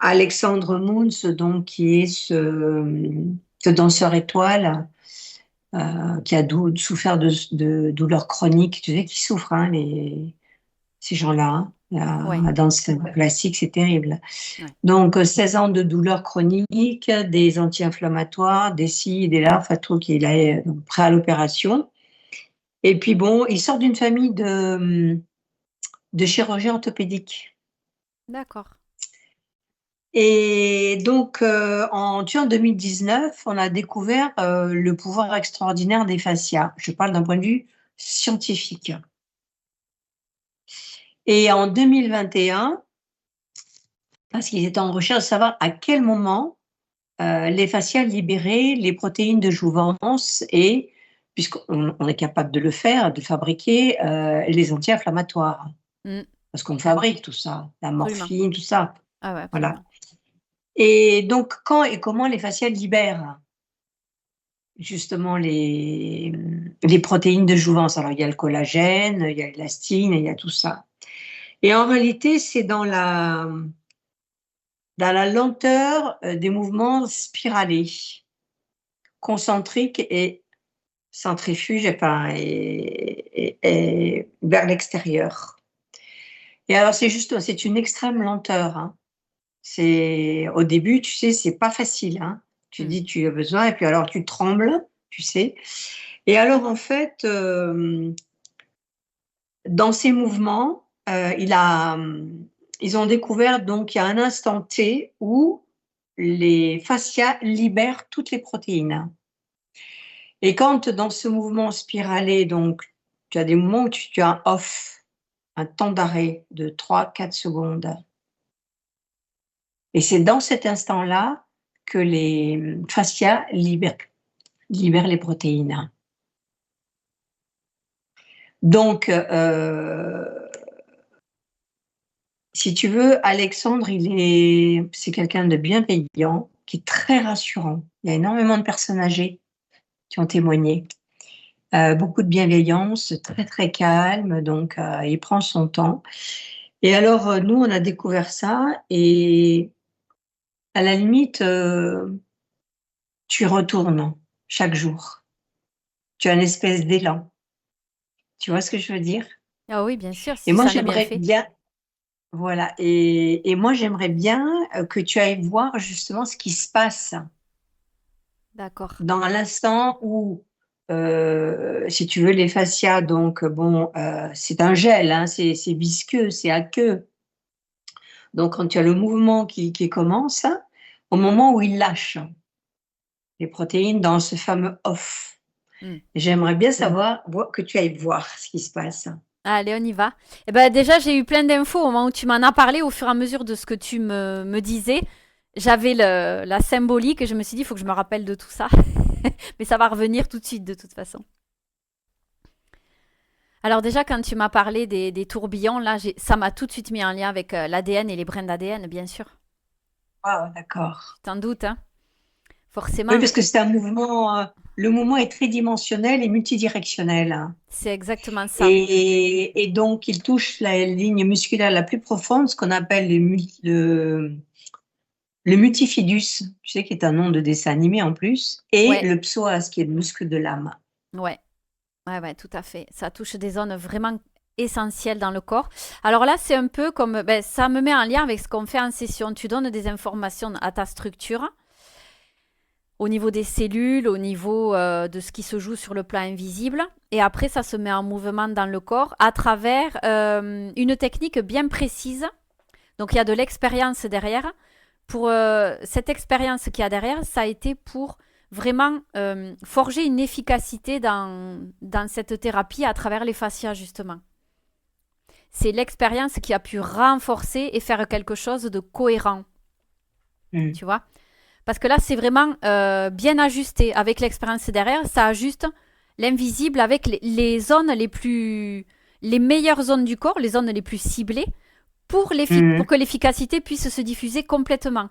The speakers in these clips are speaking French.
Alexandre Moons, donc, qui est ce danseur étoile qui a souffert de douleurs chroniques, tu sais, qui souffrent, hein, ces gens-là, hein. Ouais, La danse classique, c'est terrible. ouais. Donc, 16 ans de douleurs chroniques, des anti-inflammatoires, des ci, des là, enfin, tout qu'il est prêt à l'opération. Et puis, bon, il sort d'une famille de chirurgiens orthopédiques. D'accord. Et donc, tu vois, en 2019, on a découvert le pouvoir extraordinaire des fascias. Je parle d'un point de vue scientifique. Et en 2021, parce qu'ils étaient en recherche de savoir à quel moment les fascias libéraient les protéines de jouvence et, puisqu'on est capable de le faire, de fabriquer les anti-inflammatoires. Mm, Parce qu'on fabrique tout ça, la absolument. morphine, tout ça. Ah ouais, Voilà. absolument. Et donc, quand et comment les fascias libèrent justement les protéines de jouvence. Alors, il y a le collagène, il y a l'élastine, il y a tout ça. Et en réalité, c'est dans la lenteur des mouvements spiralés, concentriques et centrifuges, enfin, et vers l'extérieur. Et alors, c'est une extrême lenteur, hein. C'est, au début, tu sais, c'est pas facile, hein. Tu Mm. dis, tu as besoin, et puis alors tu trembles, tu sais. Et alors, en fait, dans ces mouvements, ils ont découvert donc il y a un instant T où les fascias libèrent toutes les protéines. Et quand dans ce mouvement spiralé, donc tu as des moments où tu as un off, un temps d'arrêt de 3, 4 secondes. Et c'est dans cet instant-là que les fascias libèrent les protéines. Donc, si tu veux, Alexandre, c'est quelqu'un de bienveillant, qui est très rassurant. Il y a énormément de personnes âgées qui ont témoigné. Beaucoup de bienveillance, très très calme, donc il prend son temps. Et alors, nous, on a découvert ça, et à la limite, tu y retournes chaque jour. Tu as une espèce d'élan. Tu vois ce que je veux dire? Ah oui, bien sûr, Et si moi, ça en est bien j'aimerais fait. bien, voilà, et moi, j'aimerais bien que tu ailles voir justement ce qui se passe D'accord. dans l'instant où, si tu veux, les fascias, donc bon, c'est un gel, hein, c'est visqueux, c'est aqueux. Donc, quand tu as le mouvement qui commence, au moment où il lâche les protéines dans ce fameux off, Mm. j'aimerais bien savoir que tu ailles voir ce qui se passe. Allez, on y va. Eh ben, déjà, j'ai eu plein d'infos au moment où tu m'en as parlé, au fur et à mesure de ce que tu me disais. J'avais la symbolique et je me suis dit, il faut que je me rappelle de tout ça. Mais ça va revenir tout de suite, de toute façon. Alors déjà, quand tu m'as parlé des tourbillons, là, ça m'a tout de suite mis en lien avec l'ADN et les brins d'ADN, bien sûr. Ah, d'accord. Tu t'en doutes, hein? Oui, Forcément, parce que c'est un mouvement, le mouvement est tridimensionnel et multidirectionnel. c'est exactement ça. Et donc, il touche la ligne musculaire la plus profonde, ce qu'on appelle le multifidus, tu sais, qui est un nom de dessin animé en plus, et Ouais, le psoas, qui est le muscle de l'âme. ouais, ouais, ouais, tout à fait. Ça touche des zones vraiment essentielles dans le corps. Alors là, c'est un peu comme, ben, ça me met en lien avec ce qu'on fait en session. Tu donnes des informations à ta structure, au niveau des cellules, au niveau de ce qui se joue sur le plan invisible. Et après, ça se met en mouvement dans le corps à travers une technique bien précise. Donc il y a de l'expérience derrière. Pour cette expérience qu'il y a derrière, ça a été pour vraiment forger une efficacité dans cette thérapie à travers les fascias, justement. C'est l'expérience qui a pu renforcer et faire quelque chose de cohérent, Mm. tu vois. Parce que là, c'est vraiment bien ajusté. Avec l'expérience derrière, ça ajuste l'invisible avec les zones les meilleures zones du corps, les zones les plus ciblées, pour Mm. que l'efficacité puisse se diffuser complètement.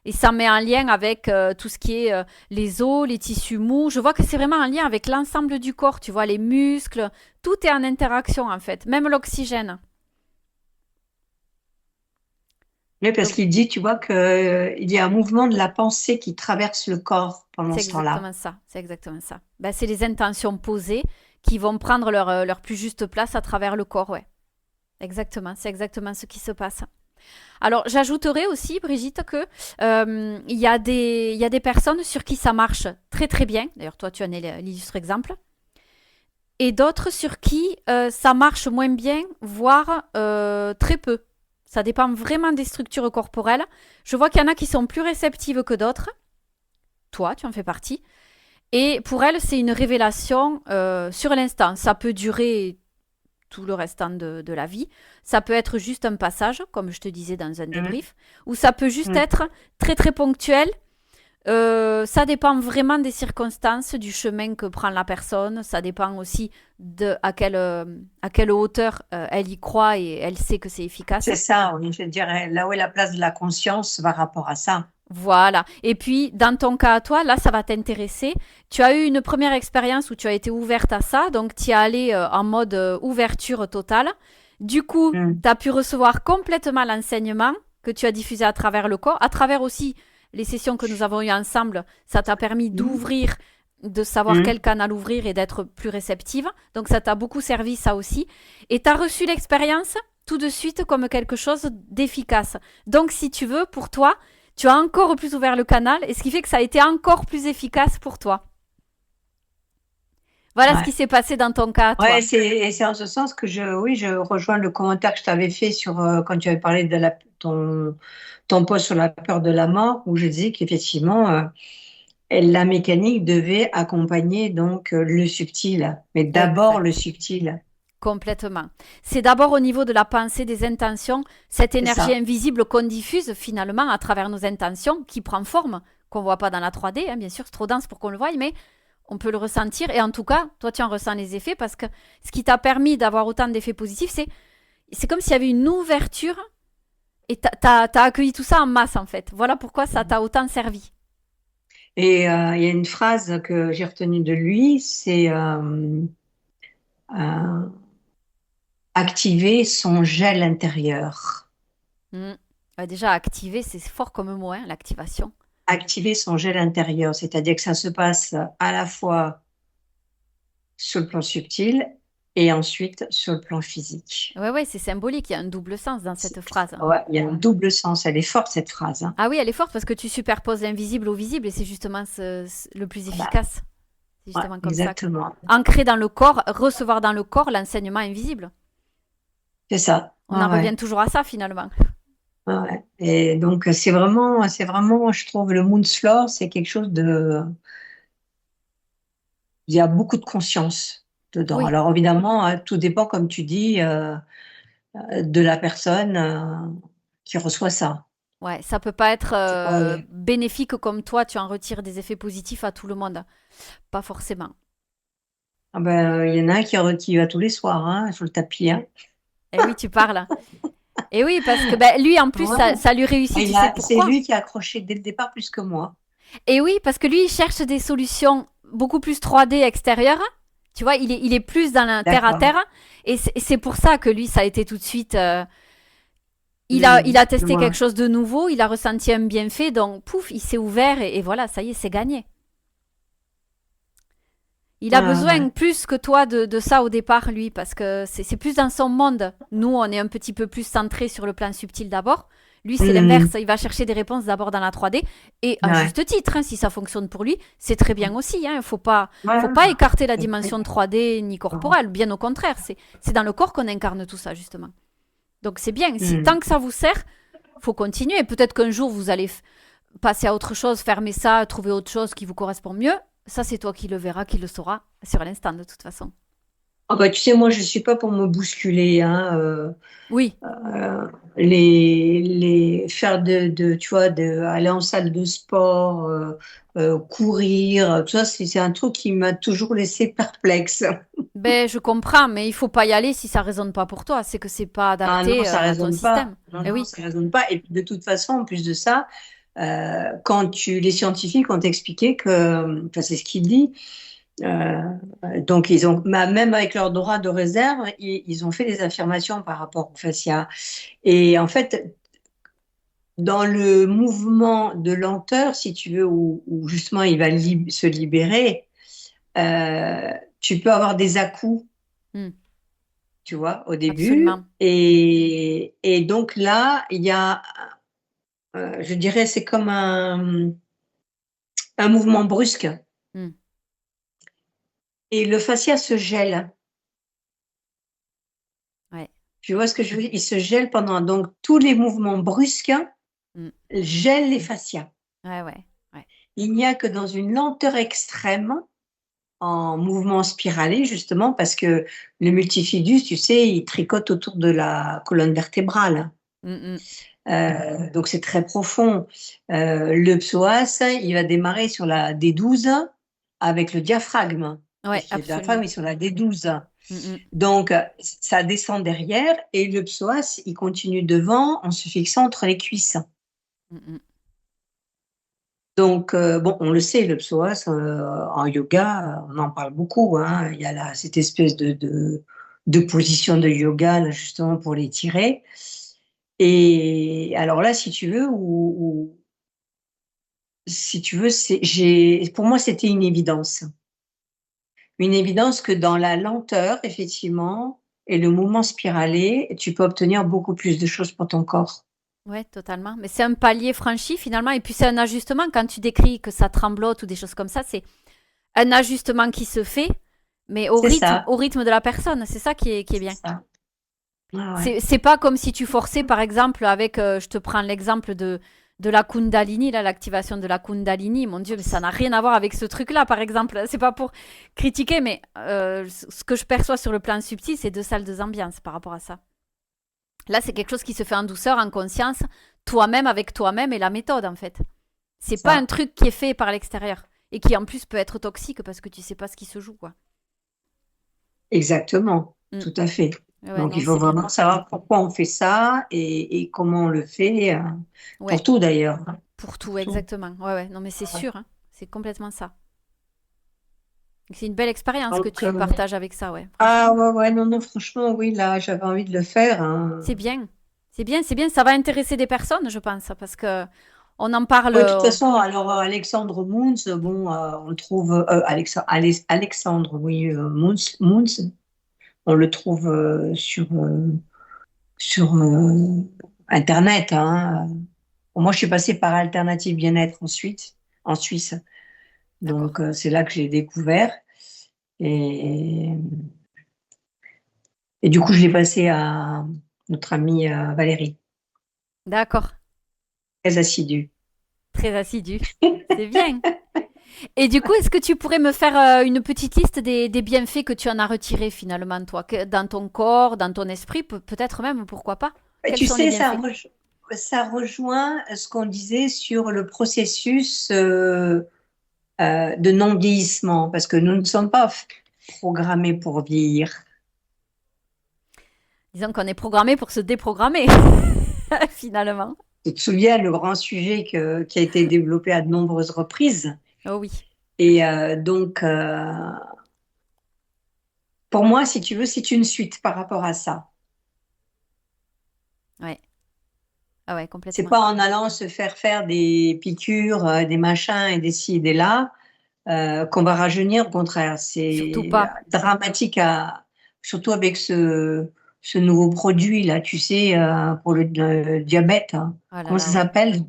Et ça met en lien avec tout ce qui est les os, les tissus mous. Je vois que c'est vraiment en lien avec l'ensemble du corps, tu vois, les muscles. Tout est en interaction en fait, même l'oxygène. Oui, parce Donc, qu'il dit, tu vois, il y a un mouvement de la pensée qui traverse le corps pendant c'est ce temps-là. exactement ça. C'est exactement ça. Ben, c'est les intentions posées qui vont prendre leur plus juste place à travers le corps, ouais. Exactement, c'est exactement ce qui se passe. Alors, j'ajouterais aussi, Brigitte, que il y a des personnes sur qui ça marche très très bien. D'ailleurs, toi, tu en es l'illustre exemple. Et d'autres sur qui ça marche moins bien, voire très peu. Ça dépend vraiment des structures corporelles. Je vois qu'il y en a qui sont plus réceptives que d'autres. Toi, tu en fais partie. Et pour elles, c'est une révélation sur l'instant. Ça peut durer tout le restant de la vie. Ça peut être juste un passage, comme je te disais dans un Mhm. débrief, ou ça peut juste Mhm. être très très ponctuel. Ça dépend vraiment des circonstances, du chemin que prend la personne. Ça dépend aussi de à quelle hauteur elle y croit et elle sait que c'est efficace. C'est ça, oui, je dirais, là où est la place de la conscience par rapport à ça. Voilà. Et puis, dans ton cas à toi, là, ça va t'intéresser. Tu as eu une première expérience où tu as été ouverte à ça, donc tu es allé en mode ouverture totale. Du coup, Mhm. tu as pu recevoir complètement l'enseignement que tu as diffusé à travers le corps, à travers aussi les sessions que nous avons eues ensemble. Ça t'a permis Mhm. d'ouvrir, de savoir Mhm. quel canal ouvrir et d'être plus réceptive. Donc, ça t'a beaucoup servi, ça aussi. Et tu as reçu l'expérience tout de suite comme quelque chose d'efficace. Donc, si tu veux, pour toi, tu as encore plus ouvert le canal et ce qui fait que ça a été encore plus efficace pour toi. Voilà ce qui Ouais. s'est passé dans ton cas à Ouais, toi. et c'est en ce sens que oui, je rejoins le commentaire que je t'avais fait sur quand tu avais parlé de ton post sur la peur de la mort, où je disais qu'effectivement, la mécanique devait accompagner donc le subtil, mais d'abord le Exact. subtil. Complètement. C'est d'abord au niveau de la pensée, des intentions, cette C'est énergie ça. invisible qu'on diffuse finalement à travers nos intentions, qui prend forme, qu'on ne voit pas dans la 3D, hein, bien sûr, c'est trop dense pour qu'on le voie, mais on peut le ressentir. Et en tout cas, toi, tu en ressens les effets parce que ce qui t'a permis d'avoir autant d'effets positifs, c'est comme s'il y avait une ouverture et t'as accueilli tout ça en masse, en fait. Voilà pourquoi ça t'a autant servi. Et il y a une phrase que j'ai retenue de lui, c'est euh, activer son gel intérieur. Mm. Déjà, activer, c'est fort comme mot, hein, l'activation. Activer son gel intérieur, c'est-à-dire que ça se passe à la fois sur le plan subtil et ensuite sur le plan physique. Ouais, ouais, c'est symbolique, il y a un double sens dans cette phrase. Ouais, il y a un double sens, elle est forte cette phrase, hein. Ah oui, elle est forte parce que tu superposes l'invisible au visible et c'est justement le plus Bah, efficace. C'est ouais, justement comme ça. exactement. Ancrer dans le corps, recevoir dans le corps l'enseignement invisible. C'est ça. On Ouais, en revient ouais, toujours à ça finalement. ouais, ouais. Et donc c'est vraiment, je trouve, le Moonsfloor, c'est quelque chose il y a beaucoup de conscience dedans. Oui, Alors évidemment, tout dépend, comme tu dis, de la personne qui reçoit ça. ouais, ça peut pas être C'est pas, bénéfique comme toi, tu en retires des effets positifs à tout le monde. Pas forcément. ah ben, il y en a un qui va tous les soirs, hein, sur le tapis, hein. Et oui, tu parles. Et oui, parce que ben, lui, en plus, Ouais. ça lui réussit, tu sais C'est pourquoi? lui qui a accroché dès le départ plus que moi. Et oui, parce que lui, il cherche des solutions beaucoup plus 3D extérieures. Tu vois, il est plus dans la terre à D'accord. terre. Et c'est pour ça que lui, ça a été tout de suite. Il a Je testé quelque vois. chose de nouveau, il a ressenti un bienfait, donc pouf, il s'est ouvert et voilà, ça y est, c'est gagné. Il Ouais, a ouais. besoin plus que toi de ça au départ, lui, parce que c'est plus dans son monde. Nous, on est un petit peu plus centré sur le plan subtil d'abord. Lui, c'est l'inverse. Mhm. Il va chercher des réponses d'abord dans la 3D. Et à Ouais. juste titre, hein, si ça fonctionne pour lui, c'est très bien aussi. Il ne Ouais. faut pas écarter la dimension 3D ni Ouais. corporelle. Bien au contraire, c'est dans le corps qu'on incarne tout ça, justement. Donc c'est bien. Si, Mhm. tant que ça vous sert, faut continuer. Peut-être qu'un jour, vous allez passer à autre chose, fermer ça, trouver autre chose qui vous correspond mieux. Ça, c'est toi qui le verras, qui le sauras sur l'instant, de toute façon. Ah bah, tu sais, moi, je suis pas pour me bousculer, hein, Oui, faire tu vois, aller en salle de sport, courir, tout ça, c'est un truc qui m'a toujours laissé perplexe. ben, je comprends, mais il faut pas y aller si ça résonne pas pour toi. C'est que c'est pas Ah non, adapté ça à ton résonne pas. système. Non, Eh non, oui, ça résonne pas. Et puis, de toute façon, en plus de ça, les scientifiques ont expliqué que, enfin, c'est ce qu'il dit. euh, donc, même avec leur droit de réserve, ils ont fait des affirmations par rapport au fascia. Et en fait, dans le mouvement de lenteur, si tu veux, où justement il va se libérer, tu peux avoir des à-coups, Hmm, tu vois, au début. absolument. Et donc là, il y a, je dirais, c'est comme un mouvement brusque. Hmm, Et le fascia se gèle. ouais. Tu vois ce que je veux dire? Il se gèle pendant. Donc, tous les mouvements brusques Hmm, gèlent les fascias. ouais, ouais, ouais. Il n'y a que dans une lenteur extrême, en mouvement spiralé, justement, parce que le multifidus, tu sais, il tricote autour de la colonne vertébrale. Hmm, hmm. Donc, c'est très profond. Le psoas, il va démarrer sur la D12 avec le diaphragme. Ouais, Parce que le diaphragme absolument. est sur la D12. Hmm, hmm. Donc, ça descend derrière et le psoas, il continue devant en se fixant entre les cuisses. Hmm, hmm. Donc, bon, on le sait, le psoas, en yoga, on en parle beaucoup, hein. Il y a cette espèce de position de yoga, là, justement, pour l'étirer. Et alors là, si tu veux, si tu veux, pour moi, c'était une évidence. Une évidence que dans la lenteur, effectivement, et le mouvement spiralé, tu peux obtenir beaucoup plus de choses pour ton corps. Ouais, totalement. Mais c'est un palier franchi finalement. Et puis c'est un ajustement. Quand tu décris que ça tremblote ou des choses comme ça, c'est un ajustement qui se fait, mais C'est ça, au rythme de la personne. C'est ça qui est c'est bien. ça. Ouais, ouais. C'est pas comme si tu forçais, par exemple, avec, je te prends l'exemple de la Kundalini, là, l'activation de la Kundalini. Mon Dieu, mais ça n'a rien à voir avec ce truc-là, par exemple. C'est pas pour critiquer, mais ce que je perçois sur le plan subtil, c'est deux salles, deux ambiances par rapport à ça. Là, c'est quelque chose qui se fait en douceur, en conscience, toi-même avec toi-même et la méthode, en fait. C'est pas un Ça, truc qui est fait par l'extérieur et qui en plus peut être toxique parce que tu sais pas ce qui se joue, quoi. exactement, Mm. tout à fait. Ouais, Donc, non, il faut c'est bien. vraiment savoir pourquoi on fait ça et comment on le fait, pour Ouais, tout d'ailleurs, hein, pour tout, pour tout. exactement. Ouais, ouais, non, mais c'est Ouais. sûr, hein. C'est complètement ça. C'est une belle expérience que Donc, tu partages avec ça, ouais, ah franchement. ouais, ouais, non, non, franchement, oui, là, j'avais envie de le faire, hein. C'est bien. C'est bien, c'est bien. Ça va intéresser des personnes, je pense, parce que on en parle. Oui, de toute façon, alors Alexandre Moons, bon, on le trouve, Alexandre, oui, Moons, on le trouve sur Internet, hein. Bon, moi, je suis passée par Alternative Bien-être ensuite, en Suisse. D'accord. Donc, c'est là que j'ai découvert. Et, et du coup, je l'ai passé à notre amie Valérie, D'accord. très assidue. Très assidu. C'est bien. Et du coup, est-ce que tu pourrais me faire une petite liste des bienfaits que tu en as retirés finalement, toi, dans ton corps, dans ton esprit, peut-être même, pourquoi pas? Et Quels tu sont les sais, bienfaits? ça rejoint ce qu'on disait sur le processus de non-vieillissement, parce que nous ne sommes pas programmés pour vieillir. Disons qu'on est programmé pour se déprogrammer, finalement. Tu te souviens le grand sujet qui a été développé à de nombreuses reprises. Oh oui. Et donc, pour moi, si tu veux, c'est une suite par rapport à ça. Ouais. Ah ouais, C'est complètement. pas en allant se faire des piqûres, des machins et des ci et des là, qu'on va rajeunir. Au contraire, Surtout c'est pas. dramatique, surtout avec ce nouveau produit là, tu sais, pour le diabète, hein. Ah là Comment ça là, ouais. s'appelle?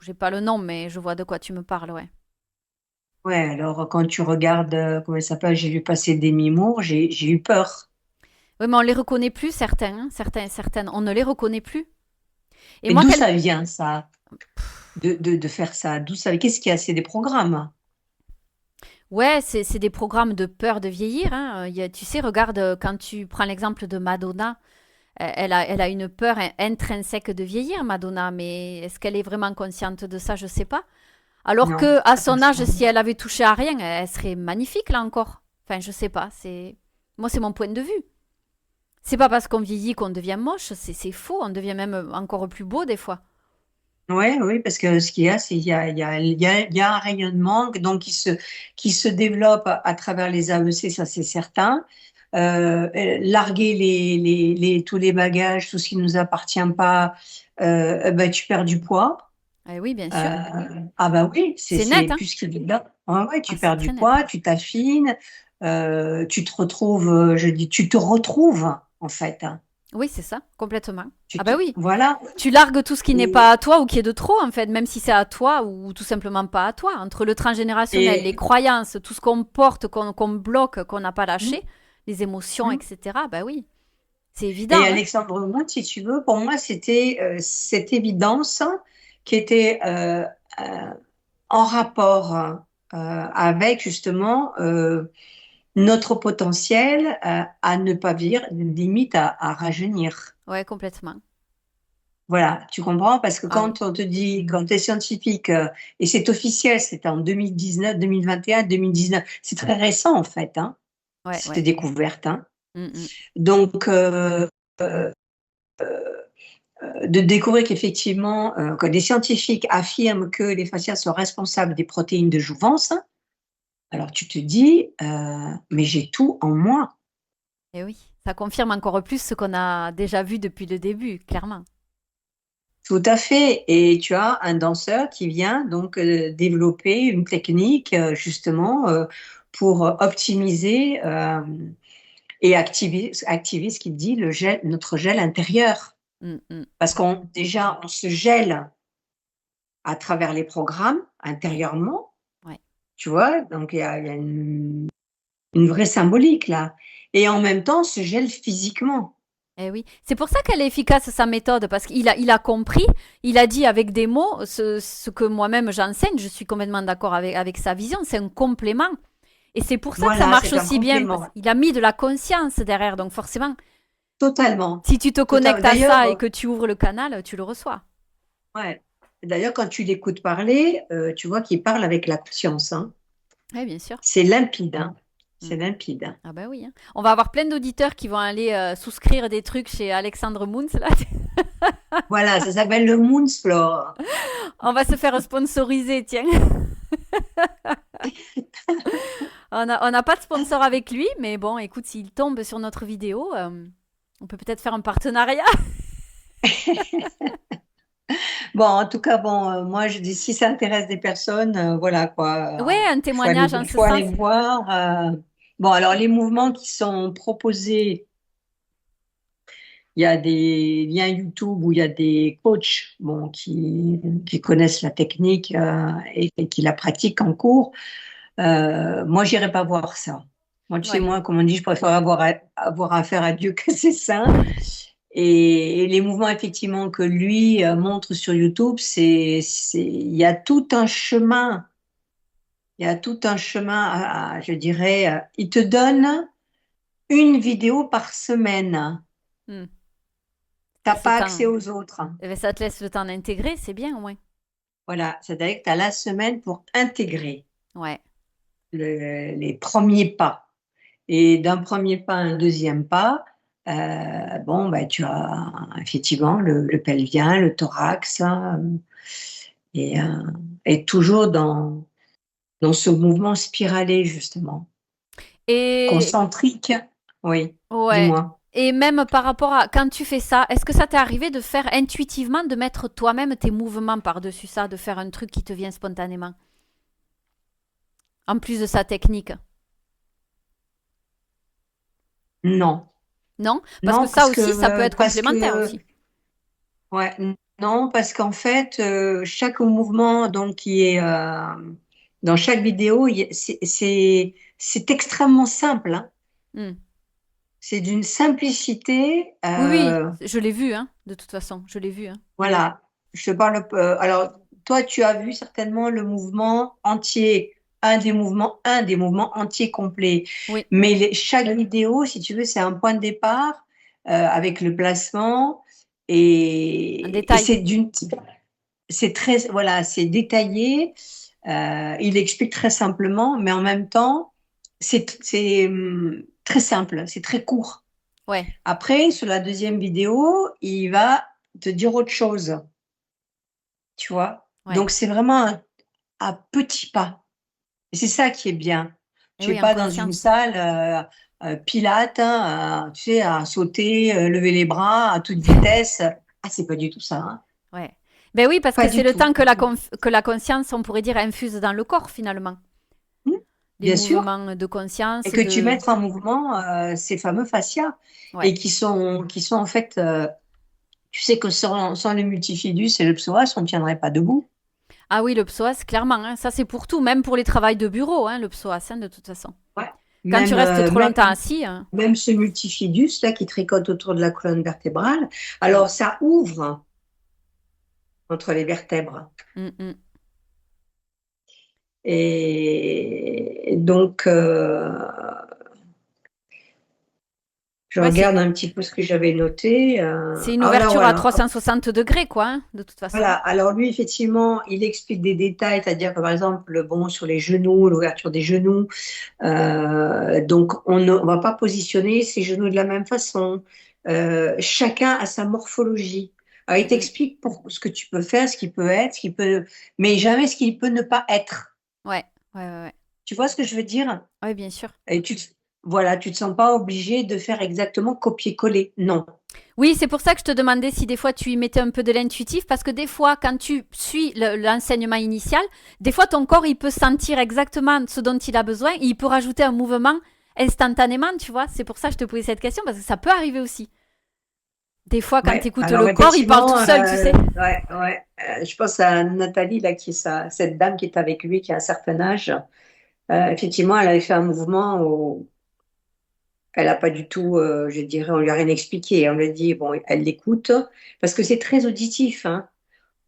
J'ai pas le nom, mais je vois de quoi tu me parles, ouais. Ouais, alors quand tu regardes, comment ça s'appelle, j'ai vu passer Demi Moore, j'ai eu peur. Oui, mais on les reconnaît plus, certains, hein, certaines. On ne les reconnaît plus. Et Mais moi, d'où quel... ça vient ça, de faire ça? D'où ça? Qu'est-ce qu'il y a? C'est des programmes. Ouais, c'est des programmes de peur de vieillir, hein. Tu sais, regarde, quand tu prends l'exemple de Madonna, elle a une peur intrinsèque de vieillir, Madonna, mais est-ce qu'elle est vraiment consciente de ça? Je sais pas. Alors Non, que à je son pense âge, pas. si elle avait touché à rien, elle serait magnifique là encore. Enfin, je sais pas. Moi, c'est mon point de vue. C'est pas parce qu'on vieillit qu'on devient moche. C'est faux. On devient même encore plus beau des fois. Ouais, oui, parce que ce qu'il y a, c'est il y a un rayonnement donc qui se développe à travers les AEC, ça c'est certain. larguer tous les bagages, tout ce qui ne nous appartient pas, ben, tu perds du poids. Eh oui, bien sûr. Ah bah oui, C'est net, c'est hein? plus ce qu'il est là. Ouais, ouais, Ah, tu c'est perds très du net. poids, tu t'affines, tu te retrouves, je dis, tu te retrouves en fait, hein. Oui, c'est ça, complètement. Tu Ah te, bah oui. voilà. Tu largues tout ce qui n'est pas Et, à toi ou qui est de trop, en fait, même si c'est à toi ou tout simplement pas à toi. Entre le transgénérationnel, les et, croyances, tout ce qu'on porte, qu'on bloque, qu'on n'a pas mm, lâché, les émotions, mm. etc. Bah oui, c'est évident, Et hein. Alexandre Mont, si tu veux, pour moi, c'était cette évidence qui était euh, en rapport avec justement notre potentiel à ne pas vivre, limite à rajeunir. Ouais, complètement. Voilà, tu comprends? Parce que Ah oui. quand on te dit, quand tu es scientifique, et c'est officiel, c'était en 2019, 2021, 2019, c'est très récent en fait, hein, Ouais, cette ouais. découverte, hein. Mm, mm. Donc, de découvrir qu'effectivement, que des scientifiques affirment que les fascias sont responsables des protéines de jouvence, alors tu te dis, mais j'ai tout en moi. Et oui, ça confirme encore plus ce qu'on a déjà vu depuis le début, clairement. Tout à fait. Et tu as un danseur qui vient donc développer une technique justement pour optimiser et activer ce qu'il dit, notre gel intérieur. Mm, mm. Parce qu'on déjà, on se gèle à travers les programmes Ouais, intérieurement, ouais. tu vois, donc il y a une vraie symbolique là. Et en même temps, on se gèle physiquement. Eh oui, c'est pour ça qu'elle est efficace sa méthode, parce il a compris, il a dit avec des mots ce que moi-même j'enseigne, je suis complètement d'accord avec sa vision, c'est un complément. Et c'est pour ça que ça Voilà, marche c'est un aussi bien, parce complément. qu'il a mis de la conscience derrière, donc forcément, Totalement. si tu te Total. connectes à D'ailleurs, ça et que tu ouvres le canal, tu le reçois. ouais. D'ailleurs, quand tu l'écoutes parler, tu vois qu'il parle avec la conscience, hein. Oui, bien sûr. C'est limpide, hein. Mm. C'est limpide. Ah bah oui, hein. On va avoir plein d'auditeurs qui vont aller souscrire des trucs chez Alexandre Moons, là. Voilà, ça s'appelle le Moonsfloor. On va se faire sponsoriser, tiens. On n'a pas de sponsor avec lui, mais bon, écoute, s'il tombe sur notre vidéo, on peut peut-être faire un partenariat. Bon, en tout cas, bon, moi, je dis, si ça intéresse des personnes, voilà, Ouais, quoi, un témoignage en il ce faut aller sens. voir. Bon, alors, les mouvements qui sont proposés, il y a des liens YouTube où il y a des coachs, bon, qui connaissent la technique et qui la pratiquent en cours. Moi, j'irai pas voir ça. Moi, tu sais, Ouais. moi, comme on dit, je préfère avoir affaire à Dieu que ses saints. Et les mouvements, effectivement, que lui montre sur YouTube, il y a tout un chemin. Il y a tout un chemin, je dirais, il te donne une vidéo par semaine. Hmm. T'as C'est pas temps. accès aux autres. Eh ben, ça te laisse le temps d'intégrer, c'est bien au moins. Voilà, c'est-à-dire que tu as la semaine pour intégrer Ouais. les premiers pas. Et d'un premier pas à un deuxième pas, bon, bah, tu as effectivement le pelvien, le thorax, hein, et, euh, et toujours dans ce mouvement spiralé, justement, Et concentrique. Oui, ouais. dis-moi. Et même par rapport à quand tu fais ça, est-ce que ça t'est arrivé de faire intuitivement, de mettre toi-même tes mouvements par-dessus ça, de faire un truc qui te vient spontanément, en plus de sa technique? Non, Non? Parce que non, ça aussi, ça peut être parce complémentaire que, aussi. ouais, non, parce qu'en fait, chaque mouvement donc qui est dans chaque vidéo, c'est extrêmement simple, hein. Hmm. C'est d'une simplicité. Oui, oui, je l'ai vu, hein, de toute façon, je l'ai vu, hein. Voilà, je te parle. Alors, toi, tu as vu certainement le mouvement entier, un des mouvements entiers complets. Oui, Mais chaque vidéo, si tu veux, c'est un point de départ avec le placement un et détail. c'est très, voilà, c'est détaillé. Il explique très simplement, mais en même temps, c'est très simple, c'est très court. Ouais, Après, sur la deuxième vidéo, il va te dire autre chose, tu vois. ouais. Donc, c'est vraiment à petits pas. Et c'est ça qui est bien. Et Tu es oui, en pas dans une conscience. salle, pilates, hein, tu sais, à sauter, lever les bras à toute vitesse. Ah, c'est pas du tout ça, hein. Ouais. Ben oui, parce Pas que c'est du le tout. temps que la conscience, on pourrait dire, infuse dans le corps finalement. Hmm, Les bien sûr. mouvements de Et conscience, que tu de... mettes en mouvement ces fameux fascias Ouais. et qui sont en fait, tu sais que sans le multifidus et le psoas, on ne tiendrait pas debout. Ah oui, le psoas, clairement, hein, ça c'est pour tout, même pour les travails de bureau, hein, le psoas, hein, de toute façon. Ouais. Quand tu Même, restes euh, trop même, longtemps assis, hein. même ce multifidus là qui tricote autour de la colonne vertébrale, alors ça ouvre entre les vertèbres. Mm, mm. Et donc, je Ouais, regarde un petit peu ce que j'avais noté. c'est une Ah là, ouverture à voilà. 360 degrés, quoi, hein, de toute façon. Voilà. Alors lui, effectivement, il explique des détails, c'est-à-dire que par exemple, bon, sur les genoux, l'ouverture des genoux, donc on ne va pas positionner ses genoux de la même façon. Chacun a sa morphologie. Alors il Mm, mm. t'explique pour ce que tu peux faire, ce qui peut être, mais jamais ce qui peut ne pas être. Ouais, ouais, ouais, ouais. Tu vois ce que je veux dire? Ouais, bien sûr. Et voilà, tu te sens pas obligé de faire exactement copier-coller. Non. Oui, c'est pour ça que je te demandais si des fois tu y mettais un peu de l'intuitif, parce que des fois, quand tu suis l'enseignement initial, des fois ton corps, il peut sentir exactement ce dont il a besoin, et il peut rajouter un mouvement instantanément, tu vois. C'est pour ça que je te posais cette question, parce que ça peut arriver aussi. Des fois, quand tu Ouais. écoutes Alors le corps, il parle tout effectivement, seul, tu sais. ouais, ouais. Je pense à Nathalie là, cette dame qui est avec lui, qui a un certain âge. Effectivement, elle avait fait un mouvement où elle n'a pas du tout, je dirais, on lui a rien expliqué. On lui a dit, bon, elle l'écoute, parce que c'est très auditif, hein.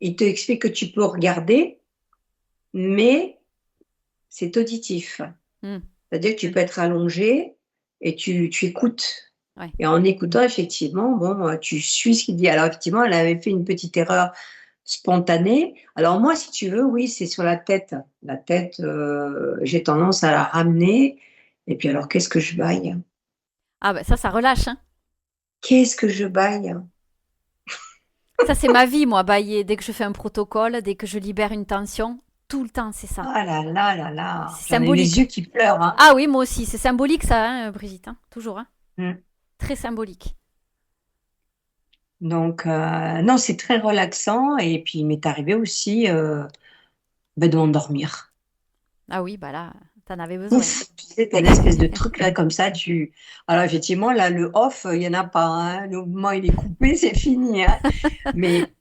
Il te explique que tu peux regarder, mais c'est auditif. Hmm, C'est-à-dire que tu peux être allongé et tu écoutes. ouais. Et en écoutant, effectivement, bon, tu suis ce qu'il dit. Alors, effectivement, elle avait fait une petite erreur spontanée. Alors, moi, si tu veux, oui, c'est sur la tête. La tête, j'ai tendance à la ramener. Et puis, alors, qu'est-ce que je baille? Ah ben ça relâche, hein. Qu'est-ce que je baille? Ça, c'est ma vie, moi, bailler. Dès que je fais un protocole, dès que je libère une tension, tout le temps, c'est ça. Ah là là là là, C'est j'en ai les symbolique. yeux qui pleurent, hein. Ah oui, moi aussi, c'est symbolique ça, hein, Brigitte, hein, toujours, hein. Mm. Très symbolique. Donc, non, c'est très relaxant. Et puis, il m'est arrivé aussi ben, de m'endormir. Ah oui, bah là, t'en avais besoin. Ouf, tu sais, t'as une espèce de truc là comme ça. Alors, effectivement, là, le off, il n'y en a pas, hein. Le mouvement, il est coupé, c'est fini, hein. Mais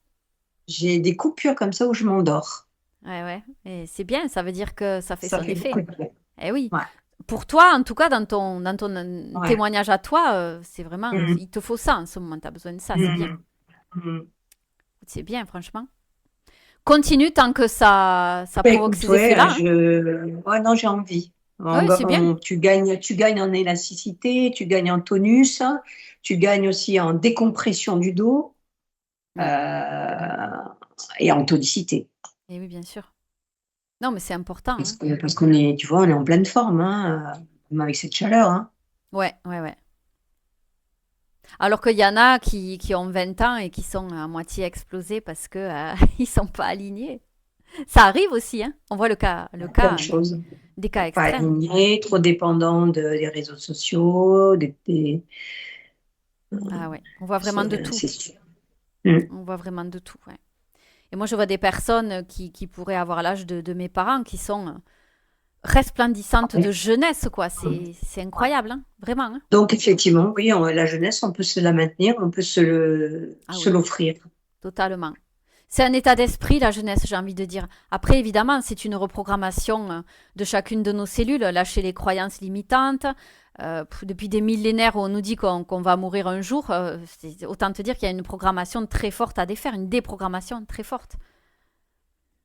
j'ai des coupures comme ça où je m'endors. Ouais, ouais. Et c'est bien, ça veut dire que ça fait Ça son fait beaucoup effet. de bien. Eh oui. Ouais, Pour toi, en tout cas, dans ton ouais. témoignage à toi, c'est vraiment, Mhm, il te faut ça en ce moment, t'as besoin de ça, c'est bien. mhm, mhm. C'est bien, franchement. Continue tant que ça Ben, provoque écoute, ces ouais, effets-là, hein. ouais, non, j'ai envie. Ah oui, c'est bien. Tu gagnes en élasticité, tu gagnes en tonus, hein, tu gagnes aussi en décompression du dos Mm. euh, et en tonicité. Eh oui, bien sûr. Non, mais c'est important, Parce hein. que, parce qu'on est, tu vois, on est en pleine forme, hein, même avec cette chaleur, hein. Ouais, ouais, ouais. Alors qu'il y en a qui ont 20 ans et qui sont à moitié explosés parce que ils sont pas alignés. Ça arrive aussi, hein. On voit Plein de choses. des cas Pas extrêmes. aligné, trop dépendant des réseaux sociaux, Ah ouais, on voit vraiment de tout. c'est sûr. Mm. On voit vraiment de tout, ouais. Et moi, je vois des personnes qui pourraient avoir l'âge de mes parents qui sont resplendissantes de jeunesse, quoi. C'est incroyable, hein. Vraiment, hein. Donc, effectivement, oui, la jeunesse, on peut se la maintenir, on peut Ah se oui, l'offrir. totalement. C'est un état d'esprit, la jeunesse, j'ai envie de dire. Après, évidemment, c'est une reprogrammation de chacune de nos cellules, lâcher les croyances limitantes. Depuis des millénaires, on nous dit qu'on va mourir un jour. Autant te dire qu'il y a une programmation très forte à défaire, une déprogrammation très forte.